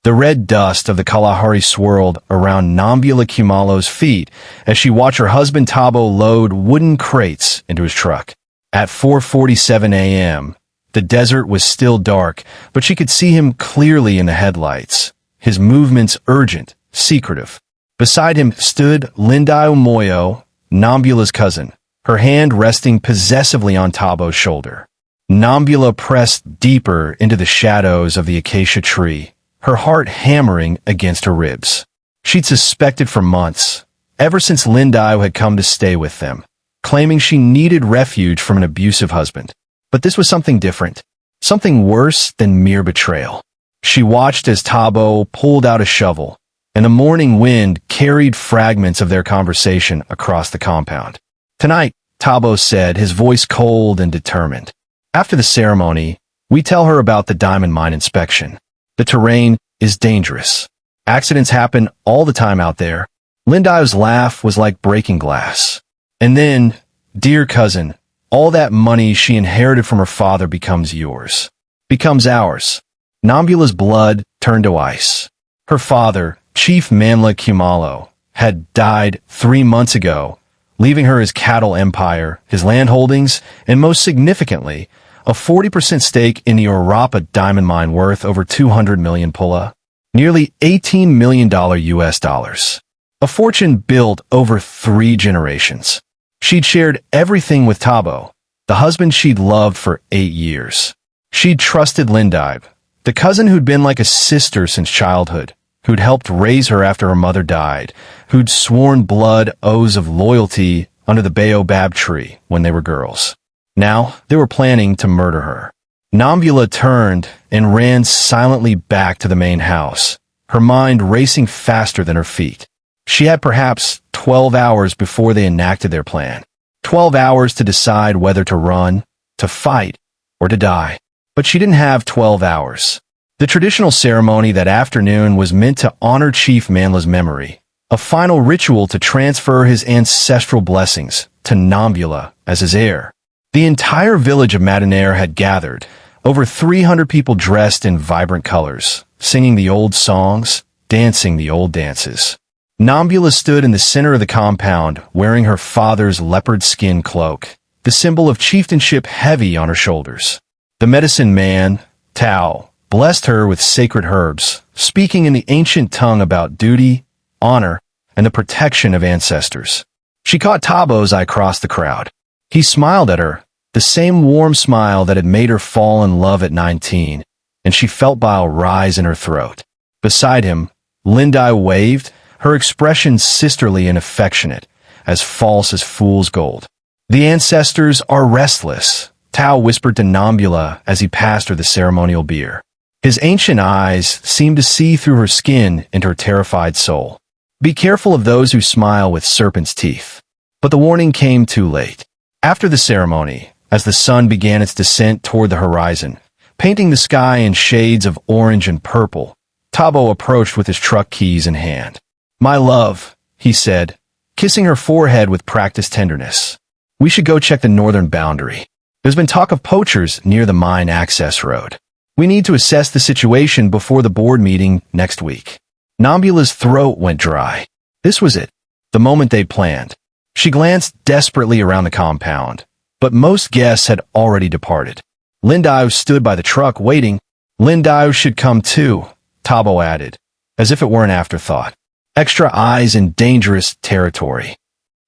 The red dust of the Kalahari swirled around Nambula Kumalo's feet as she watched her husband Tabo load wooden crates into his truck. At 4:47 a.m., the desert was still dark, but she could see him clearly in the headlights, his movements urgent, secretive. Beside him stood Lindayo Moyo, Nambula's cousin, her hand resting possessively on Tabo's shoulder. Nambula pressed deeper into the shadows of the acacia tree, her heart hammering against her ribs. She'd suspected for months, ever since Lindayo had come to stay with them, claiming she needed refuge from an abusive husband. But this was something different, something worse than mere betrayal. She watched as Tabo pulled out a shovel, and the morning wind carried fragments of their conversation across the compound. "Tonight," Tabo said, his voice cold and determined. "After the ceremony, we tell her about the diamond mine inspection. The terrain is dangerous. Accidents happen all the time out there." Lindayo's laugh was like breaking glass. "And then, dear cousin, all that money she inherited from her father becomes yours. Becomes ours." Nambula's blood turned to ice. Her father, Chief Manla Kumalo, had died 3 months ago, leaving her his cattle empire, his land holdings, and most significantly, a 40% stake in the Orapa diamond mine worth over 200 million pula, nearly $18 million US dollars. A fortune built over 3 generations. She'd shared everything with Tabo, the husband she'd loved for 8 years. She'd trusted Lindayo, the cousin who'd been like a sister since childhood, who'd helped raise her after her mother died, who'd sworn blood oaths of loyalty under the baobab tree when they were girls. Now, they were planning to murder her. Nambula turned and ran silently back to the main house, her mind racing faster than her feet. She had perhaps 12 hours before they enacted their plan. 12 hours to decide whether to run, to fight, or to die. But she didn't have 12 hours. The traditional ceremony that afternoon was meant to honor Chief Manla's memory, a final ritual to transfer his ancestral blessings to Nambula as his heir. The entire village of Millionaire had gathered, over 300 people dressed in vibrant colors, singing the old songs, dancing the old dances. Nambula stood in the center of the compound, wearing her father's leopard skin cloak, the symbol of chieftainship heavy on her shoulders. The medicine man, Tao, blessed her with sacred herbs, speaking in the ancient tongue about duty, honor, and the protection of ancestors. She caught Tabo's eye across the crowd. He smiled at her, the same warm smile that had made her fall in love at 19, and she felt bile rise in her throat. Beside him, Lindayo waved, her expression sisterly and affectionate, as false as fool's gold. "The ancestors are restless," Tao whispered to Nambula as he passed her the ceremonial beer. His ancient eyes seemed to see through her skin and her terrified soul. "Be careful of those who smile with serpent's teeth." But the warning came too late. After the ceremony, as the sun began its descent toward the horizon, painting the sky in shades of orange and purple, Tabo approached with his truck keys in hand. "My love," he said, kissing her forehead with practiced tenderness. "We should go check the northern boundary. There's been talk of poachers near the mine access road. We need to assess the situation before the board meeting next week." Nambula's throat went dry. This was it, the moment they'd planned. She glanced desperately around the compound, but most guests had already departed. Lindayo stood by the truck waiting. "Lindayo should come too," Tabo added, as if it were an afterthought. Extra eyes in dangerous territory.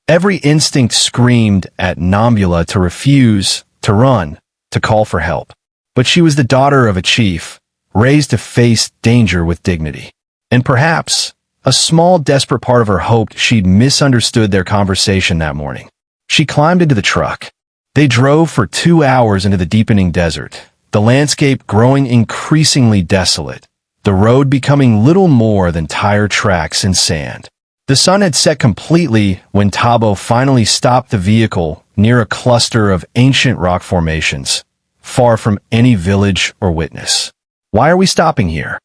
Every instinct screamed at Nambula to refuse, to run, to call for help. But she was the daughter of a chief, raised to face danger with dignity. And perhaps, a small desperate part of her hoped she'd misunderstood their conversation that morning. She climbed into the truck. They drove for 2 hours into the deepening desert, the landscape growing increasingly desolate, the road becoming little more than tire tracks in sand. The sun had set completely when Tabo finally stopped the vehicle near a cluster of ancient rock formations, far from any village or witness. "Why are we stopping here?"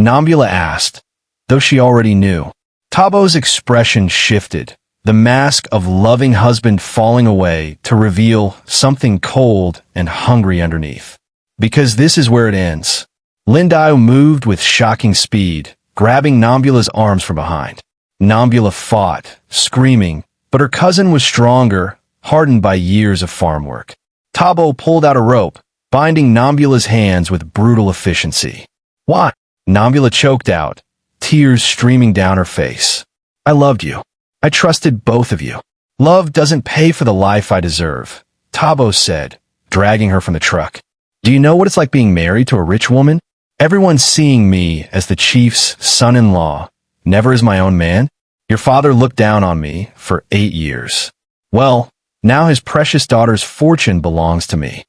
Nambula asked, though she already knew. Tabo's expression shifted, the mask of loving husband falling away to reveal something cold and hungry underneath. "Because this is where it ends." Lindio moved with shocking speed, grabbing Nambula's arms from behind. Nambula fought, screaming, but her cousin was stronger, hardened by years of farm work. Tabo pulled out a rope, binding Nambula's hands with brutal efficiency. "Why?" Nambula choked out, tears streaming down her face. "I loved you. I trusted both of you. Love doesn't pay for the life I deserve," Tabo said, dragging her from the truck. "Do you know what it's like being married to a rich woman? Everyone's seeing me as the chief's son-in-law, never as my own man. Your father looked down on me for 8 years. Well, now his precious daughter's fortune belongs to me.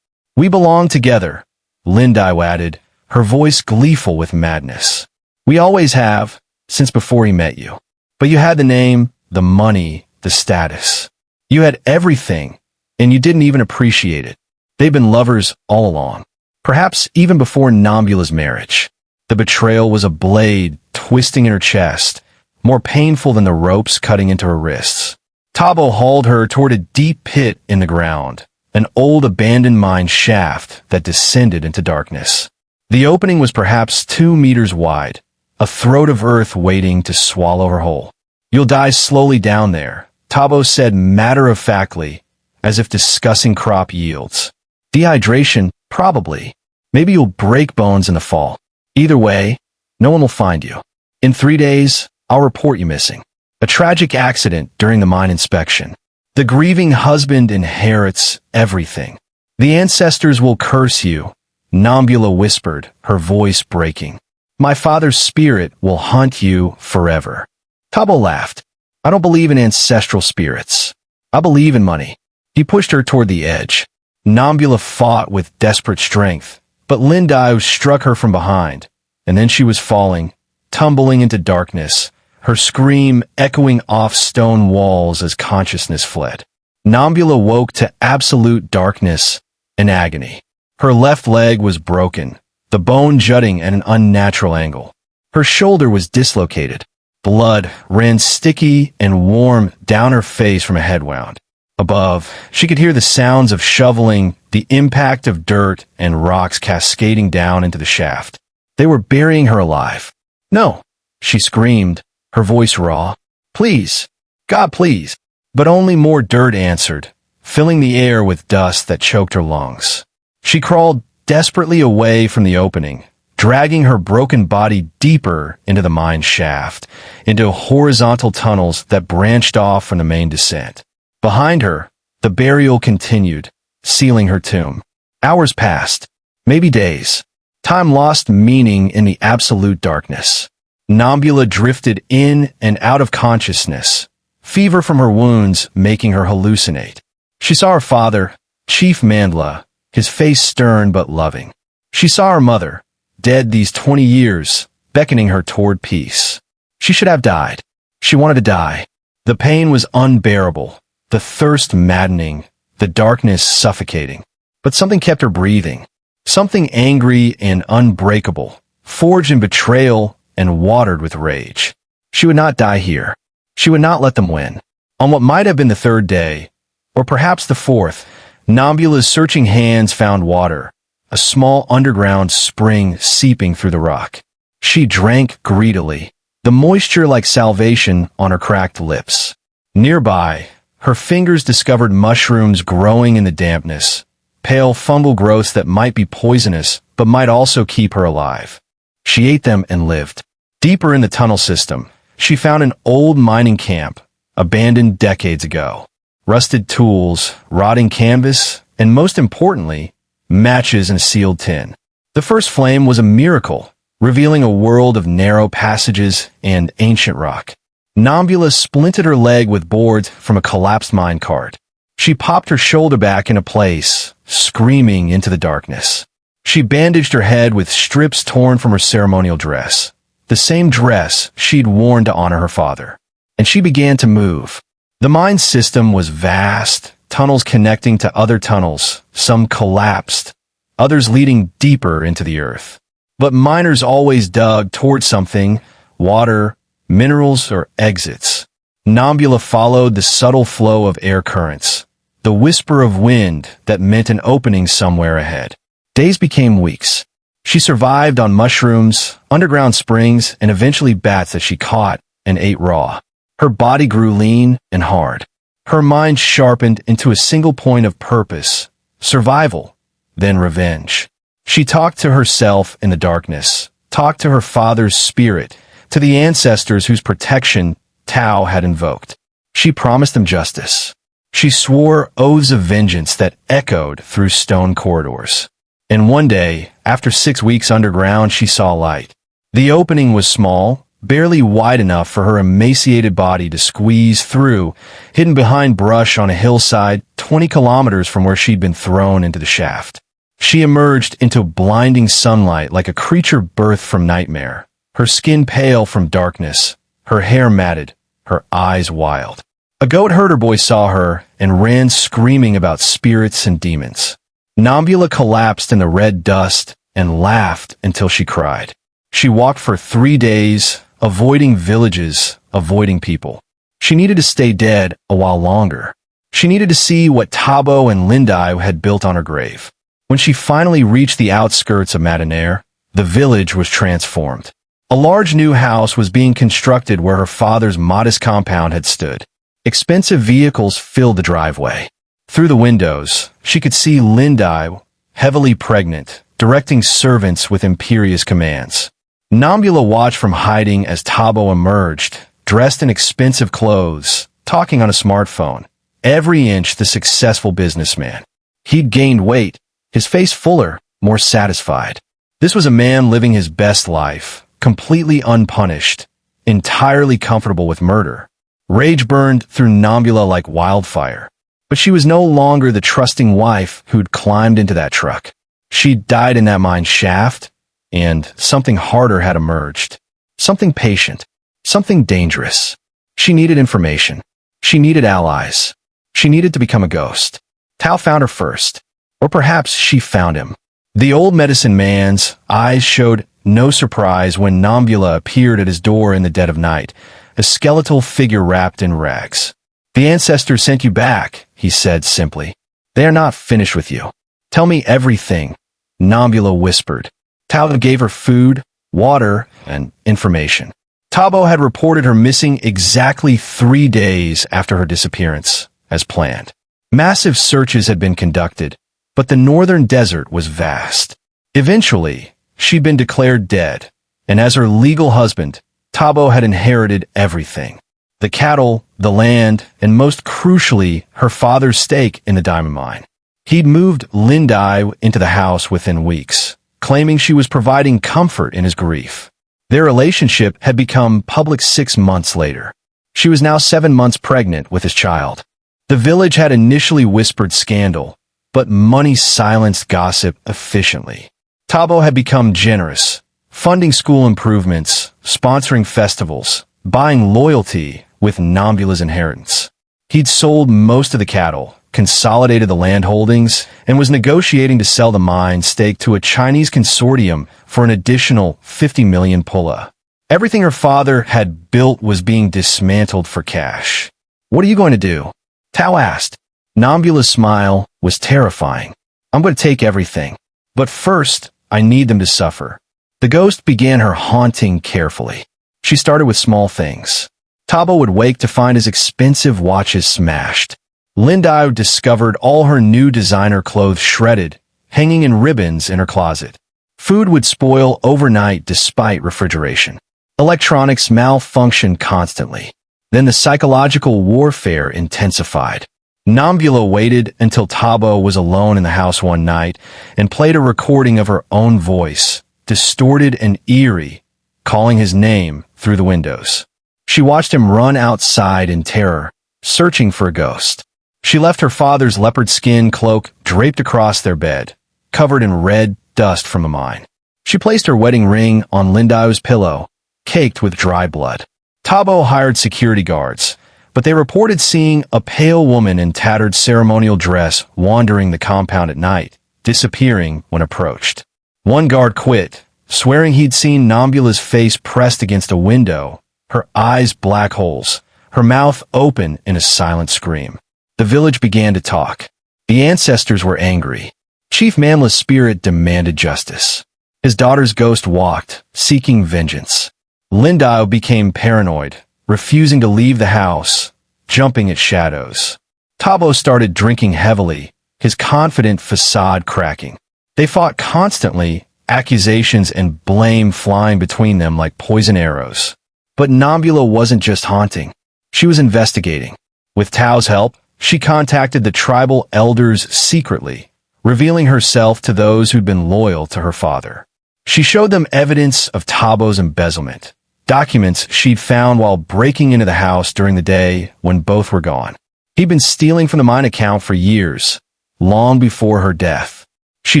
We belong together," Lindio added, her voice gleeful with madness. "We always have, since before he met you. But you had the name, the money, the status. You had everything, and you didn't even appreciate it. They've been lovers all along, perhaps even before Nambula's marriage." The betrayal was a blade twisting in her chest, more painful than the ropes cutting into her wrists. Tabo hauled her toward a deep pit in the ground, an old abandoned mine shaft that descended into darkness. The opening was perhaps 2 meters wide, a throat of earth waiting to swallow her whole. "You'll die slowly down there," Tabo said matter-of-factly, as if discussing crop yields. "Dehydration, probably. Maybe you'll break bones in the fall. Either way, no one will find you. In 3 days, I'll report you missing. A tragic accident during the mine inspection. The grieving husband inherits everything. The ancestors will curse you," Nambula whispered, her voice breaking. "My father's spirit will haunt you forever." Tabo laughed. "I don't believe in ancestral spirits. I believe in money." He pushed her toward the edge. Nambula fought with desperate strength, but Lindio struck her from behind, and then she was falling, tumbling into darkness, her scream echoing off stone walls as consciousness fled. Nambula woke to absolute darkness and agony. Her left leg was broken, the bone jutting at an unnatural angle. Her shoulder was dislocated. Blood ran sticky and warm down her face from a head wound. Above, she could hear the sounds of shoveling, the impact of dirt and rocks cascading down into the shaft. They were burying her alive. "No," she screamed, her voice raw. "Please, God, please." But only more dirt answered, filling the air with dust that choked her lungs. She crawled desperately away from the opening, dragging her broken body deeper into the mine shaft, into horizontal tunnels that branched off from the main descent. Behind her, the burial continued, sealing her tomb. Hours passed, maybe days. Time lost meaning in the absolute darkness. Nambula drifted in and out of consciousness, fever from her wounds making her hallucinate. She saw her father, Chief Mandla, his face stern but loving. She saw her mother, dead these 20 years, beckoning her toward peace. She should have died. She wanted to die. The pain was unbearable, the thirst maddening, the darkness suffocating. But something kept her breathing. Something angry and unbreakable, forged in betrayal and watered with rage. She would not die here. She would not let them win. On what might have been the 3rd day, or perhaps the 4th, Nambula's searching hands found water, a small underground spring seeping through the rock. She drank greedily, the moisture like salvation on her cracked lips. Nearby, her fingers discovered mushrooms growing in the dampness, pale fungal growths that might be poisonous but might also keep her alive. She ate them and lived. Deeper in the tunnel system, she found an old mining camp, abandoned decades ago. Rusted tools, rotting canvas, and most importantly, matches in a sealed tin. The first flame was a miracle, revealing a world of narrow passages and ancient rock. Nambula splinted her leg with boards from a collapsed mine cart. She popped her shoulder back into place, screaming into the darkness. She bandaged her head with strips torn from her ceremonial dress, the same dress she'd worn to honor her father. And she began to move. The mine system was vast, tunnels connecting to other tunnels, some collapsed, others leading deeper into the earth. But miners always dug toward something, water, minerals, or exits. Nambula followed the subtle flow of air currents, the whisper of wind that meant an opening somewhere ahead. Days became weeks. She survived on mushrooms, underground springs, and eventually bats that she caught and ate raw. Her body grew lean and hard. Her mind sharpened into a single point of purpose: survival, then revenge. She talked to herself in the darkness, talked to her father's spirit, to the ancestors whose protection Tao had invoked. She promised them justice. She swore oaths of vengeance that echoed through stone corridors. And one day, after 6 weeks underground, she saw light. The opening was small, barely wide enough for her emaciated body to squeeze through, hidden behind brush on a hillside 20 kilometers from where she'd been thrown into the shaft. She emerged into blinding sunlight like a creature birthed from nightmare, her skin pale from darkness, her hair matted, her eyes wild. A goat herder boy saw her and ran screaming about spirits and demons. Nambula collapsed in the red dust and laughed until she cried. She walked for 3 days, avoiding villages, avoiding people. She needed to stay dead a while longer. She needed to see what Tabo and Lindai had built on her grave. When she finally reached the outskirts of Modezzy, the village was transformed. A large new house was being constructed where her father's modest compound had stood. Expensive vehicles filled the driveway. Through the windows, she could see Lindai, heavily pregnant, directing servants with imperious commands. Nambula watched from hiding as Tabo emerged, dressed in expensive clothes, talking on a smartphone. Every inch the successful businessman. He'd gained weight, his face fuller, more satisfied. This was a man living his best life, completely unpunished, entirely comfortable with murder. Rage burned through Nambula like wildfire. But she was no longer the trusting wife who'd climbed into that truck. She'd died in that mine shaft, and something harder had emerged. Something patient. Something dangerous. She needed information. She needed allies. She needed to become a ghost. Tao found her first. Or perhaps she found him. The old medicine man's eyes showed no surprise when Nambula appeared at his door in the dead of night, a skeletal figure wrapped in rags. "The ancestors sent you back," he said simply. "They are not finished with you. Tell me everything," Nambula whispered. Tao gave her food, water, and information. Tabo had reported her missing exactly 3 days after her disappearance, as planned. Massive searches had been conducted, but the northern desert was vast. Eventually, she'd been declared dead, and as her legal husband, Tabo had inherited everything. The cattle, the land, and most crucially, her father's stake in the diamond mine. He'd moved Lindai into the house within weeks, claiming she was providing comfort in his grief. Their relationship had become public 6 months later. She was now 7 months pregnant with his child. The village had initially whispered scandal, but money silenced gossip efficiently. Tabo had become generous, funding school improvements, sponsoring festivals, buying loyalty with Nambula's inheritance. He'd sold most of the cattle, consolidated the land holdings, and was negotiating to sell the mine stake to a Chinese consortium for an additional 50 million pulla. Everything her father had built was being dismantled for cash. "What are you going to do?" Tao asked. Nambula's smile was terrifying. "I'm going to take everything. But first, I need them to suffer." The ghost began her haunting carefully. She started with small things. Tabo would wake to find his expensive watches smashed. Lindai discovered all her new designer clothes shredded, hanging in ribbons in her closet. Food would spoil overnight despite refrigeration. Electronics malfunctioned constantly. Then the psychological warfare intensified. Nambula waited until Tabo was alone in the house one night and played a recording of her own voice, distorted and eerie, calling his name through the windows. She watched him run outside in terror, searching for a ghost. She left her father's leopard skin cloak draped across their bed, covered in red dust from a mine. She placed her wedding ring on Lindai's pillow, caked with dry blood. Tabo hired security guards, but they reported seeing a pale woman in tattered ceremonial dress wandering the compound at night, disappearing when approached. One guard quit, swearing he'd seen Nambula's face pressed against a window, her eyes black holes, her mouth open in a silent scream. The village began to talk. The ancestors were angry. Chief Mamla's spirit demanded justice. His daughter's ghost walked, seeking vengeance. Lindau became paranoid, refusing to leave the house, jumping at shadows. Tabo started drinking heavily, his confident facade cracking. They fought constantly, accusations and blame flying between them like poison arrows. But Nambula wasn't just haunting. She was investigating. With Tao's help, she contacted the tribal elders secretly, revealing herself to those who'd been loyal to her father. She showed them evidence of Tabo's embezzlement, documents she'd found while breaking into the house during the day when both were gone. He'd been stealing from the mine account for years, long before her death. She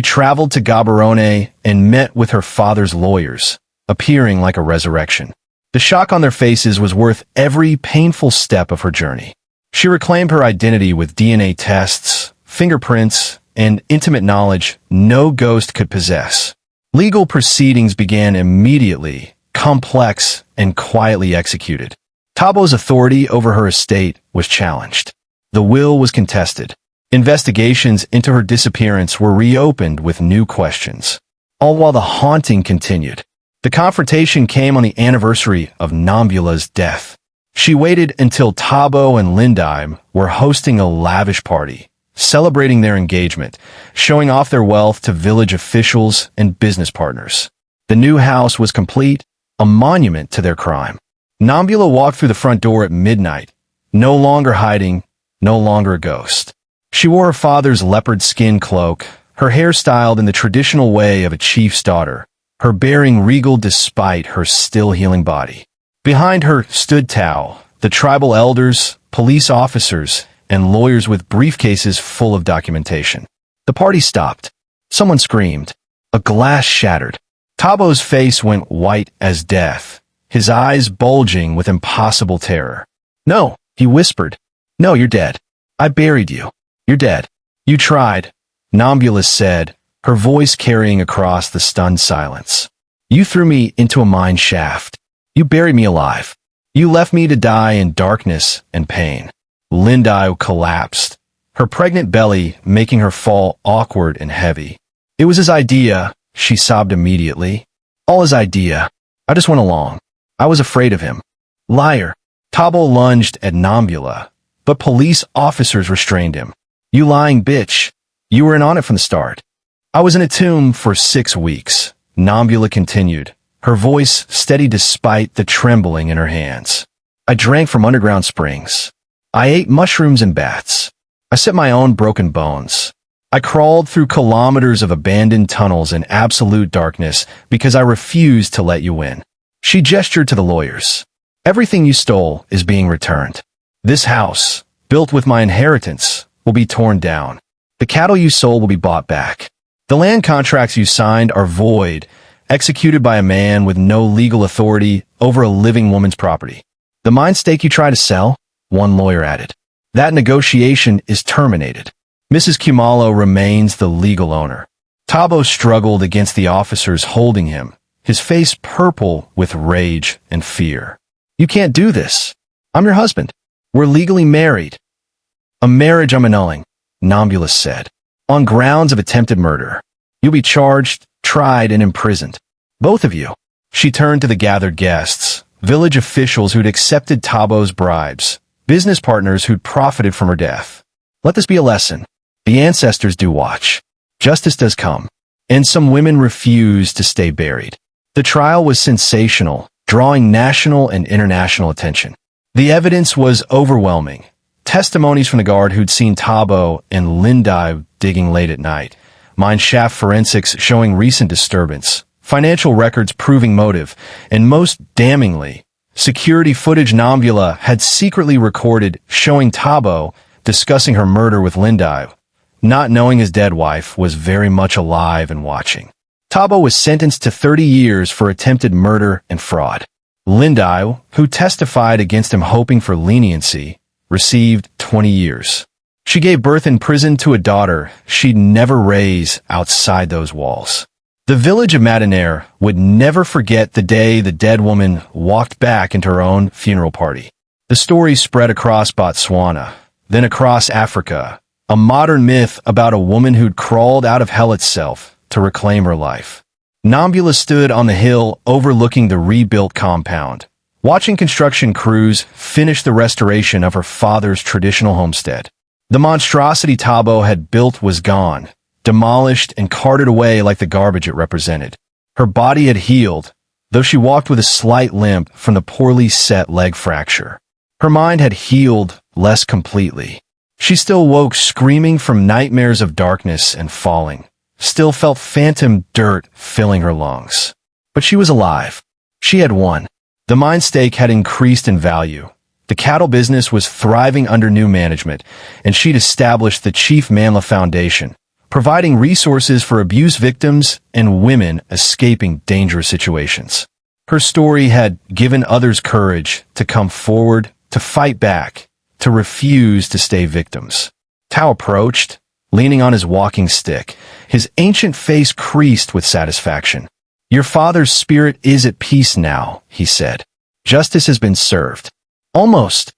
traveled to Gaborone and met with her father's lawyers, appearing like a resurrection. The shock on their faces was worth every painful step of her journey. She reclaimed her identity with DNA tests, fingerprints, and intimate knowledge no ghost could possess. Legal proceedings began immediately, complex and quietly executed. Tabo's authority over her estate was challenged. The will was contested. Investigations into her disappearance were reopened with new questions, all while the haunting continued. The confrontation came on the anniversary of Nambula's death. She waited until Tabo and Lindheim were hosting a lavish party, celebrating their engagement, showing off their wealth to village officials and business partners. The new house was complete, a monument to their crime. Nambula walked through the front door at midnight, no longer hiding, no longer a ghost. She wore her father's leopard skin cloak, her hair styled in the traditional way of a chief's daughter, her bearing regal despite her still healing body. Behind her stood Tao, the tribal elders, police officers, and lawyers with briefcases full of documentation. The party stopped. Someone screamed. A glass shattered. Tabo's face went white as death, his eyes bulging with impossible terror. "No," he whispered. "No, you're dead. I buried you. You're dead. You tried," Nambula said, her voice carrying across the stunned silence. "You threw me into a mine shaft. You buried me alive. You left me to die in darkness and pain." Lindau collapsed, her pregnant belly making her fall awkward and heavy. "It was his idea," she sobbed immediately. "All his idea. I just went along. I was afraid of him." "Liar." Tabo lunged at Nambula, but police officers restrained him. "You lying bitch. You were in on it from the start." "I was in a tomb for 6 weeks," Nambula continued, her voice steady despite the trembling in her hands. "I drank from underground springs. I ate mushrooms and bats. I set my own broken bones. I crawled through kilometers of abandoned tunnels in absolute darkness because I refused to let you in." She gestured to the lawyers. "Everything you stole is being returned. This house, built with my inheritance, will be torn down. The cattle you sold will be bought back. The land contracts you signed are void, executed by a man with no legal authority over a living woman's property. The mine stake you try to sell," one lawyer added, "that negotiation is terminated. Mrs. Kumalo remains the legal owner." Tabo struggled against the officers holding him, his face purple with rage and fear. "You can't do this. I'm your husband. We're legally married." "A marriage I'm annulling," Nambula said, "on grounds of attempted murder. You'll be charged, tried, and imprisoned. Both of you." She turned to the gathered guests, village officials who'd accepted Tabo's bribes, business partners who'd profited from her death. "Let this be a lesson. The ancestors do watch. Justice does come." And some women refused to stay buried. The trial was sensational, drawing national and international attention. The evidence was overwhelming. Testimonies from the guard who'd seen Tabo and Lindai digging late at night, mine shaft forensics showing recent disturbance, financial records proving motive, and most damningly, security footage Nambula had secretly recorded showing Tabo discussing her murder with Lindai, not knowing his dead wife was very much alive and watching. Tabo was sentenced to 30 years for attempted murder and fraud. Lindai, who testified against him hoping for leniency, received 20 years. She gave birth in prison to a daughter she'd never raise outside those walls. The village of Modezzy would never forget the day the dead woman walked back into her own funeral party. The story spread across Botswana, then across Africa, a modern myth about a woman who'd crawled out of hell itself to reclaim her life. Nambula stood on the hill overlooking the rebuilt compound, watching construction crews finish the restoration of her father's traditional homestead. The monstrosity Tabo had built was gone, demolished and carted away like the garbage it represented. Her body had healed, though she walked with a slight limp from the poorly set leg fracture. Her mind had healed less completely. She still woke screaming from nightmares of darkness and falling, still felt phantom dirt filling her lungs. But she was alive. She had won. The mine stake had increased in value. The cattle business was thriving under new management, and she'd established the Chief Manla Foundation, providing resources for abuse victims and women escaping dangerous situations. Her story had given others courage to come forward, to fight back, to refuse to stay victims. Tao approached, leaning on his walking stick, his ancient face creased with satisfaction. "Your father's spirit is at peace now," he said. "Justice has been served." "Almost,"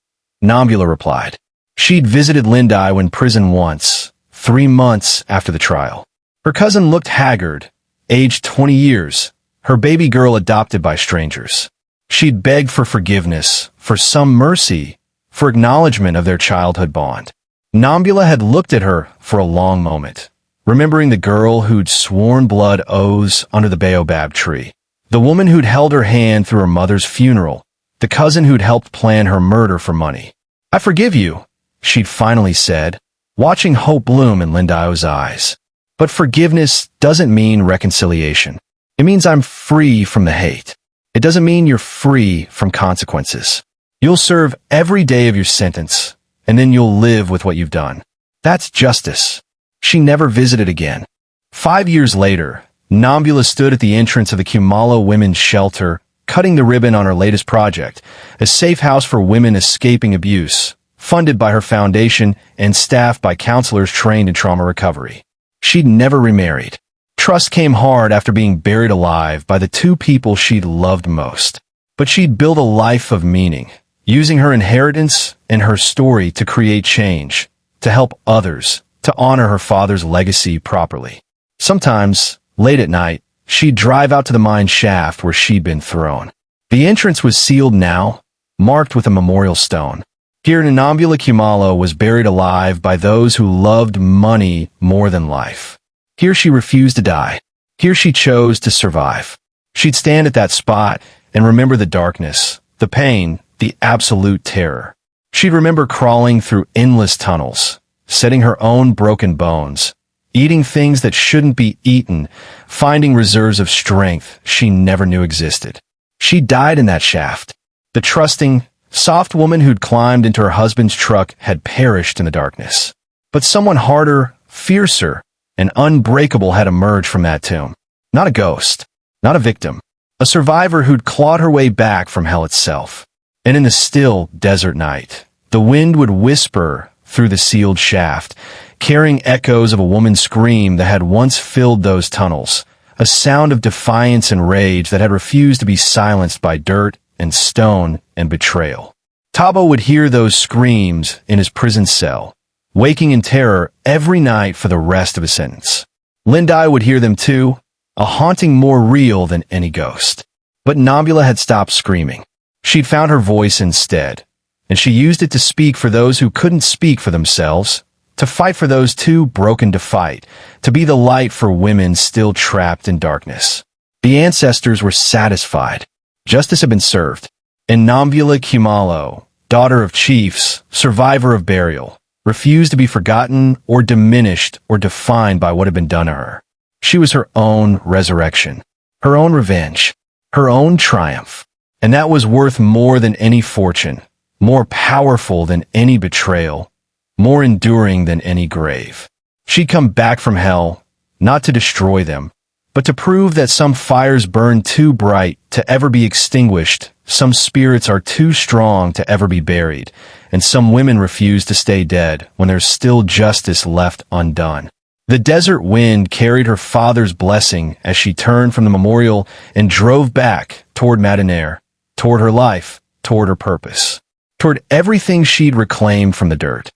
Nambula replied. She'd visited Lindai in prison once, 3 months after the trial. Her cousin looked haggard, aged 20 years, her baby girl adopted by strangers. She'd begged for forgiveness, for some mercy, for acknowledgement of their childhood bond. Nambula had looked at her for a long moment, remembering the girl who'd sworn blood oaths under the baobab tree, the woman who'd held her hand through her mother's funeral, the cousin who'd helped plan her murder for money. "I forgive you," she'd finally said, watching hope bloom in Lindao's eyes. "But forgiveness doesn't mean reconciliation. It means I'm free from the hate. It doesn't mean you're free from consequences. You'll serve every day of your sentence, and then you'll live with what you've done. That's justice." She never visited again. 5 years later, Nambula stood at the entrance of the Kumalo Women's Shelter, cutting the ribbon on her latest project, a safe house for women escaping abuse, funded by her foundation and staffed by counselors trained in trauma recovery. She'd never remarried. Trust came hard after being buried alive by the 2 people she'd loved most. But she'd built a life of meaning, using her inheritance and her story to create change, to help others, to honor her father's legacy properly. Sometimes, late at night, she'd drive out to the mine shaft where she'd been thrown. The entrance was sealed now, marked with a memorial stone. Here, Nambula Kumalo was buried alive by those who loved money more than life. Here she refused to die. Here she chose to survive. She'd stand at that spot and remember the darkness, the pain, the absolute terror. She'd remember crawling through endless tunnels, setting her own broken bones, eating things that shouldn't be eaten, finding reserves of strength she never knew existed. She died in that shaft. The trusting, soft woman who'd climbed into her husband's truck had perished in the darkness. But someone harder, fiercer, and unbreakable had emerged from that tomb. Not a ghost, not a victim, a survivor who'd clawed her way back from hell itself. And in the still desert night, the wind would whisper through the sealed shaft, carrying echoes of a woman's scream that had once filled those tunnels, a sound of defiance and rage that had refused to be silenced by dirt and stone and betrayal. Tabo would hear those screams in his prison cell, waking in terror every night for the rest of his sentence. Lindai would hear them too, a haunting more real than any ghost. But Nambula had stopped screaming. She'd found her voice instead, and she used it to speak for those who couldn't speak for themselves, to fight for those too broken to fight, to be the light for women still trapped in darkness. The ancestors were satisfied. Justice had been served. And Nambula Kumalo, daughter of chiefs, survivor of burial, refused to be forgotten or diminished or defined by what had been done to her. She was her own resurrection, her own revenge, her own triumph. And that was worth more than any fortune, more powerful than any betrayal, more enduring than any grave. She'd come back from hell, not to destroy them, but to prove that some fires burn too bright to ever be extinguished, some spirits are too strong to ever be buried, and some women refuse to stay dead when there's still justice left undone. The desert wind carried her father's blessing as she turned from the memorial and drove back toward Modezzy, toward her life, toward her purpose, toward everything she'd reclaimed from the dirt.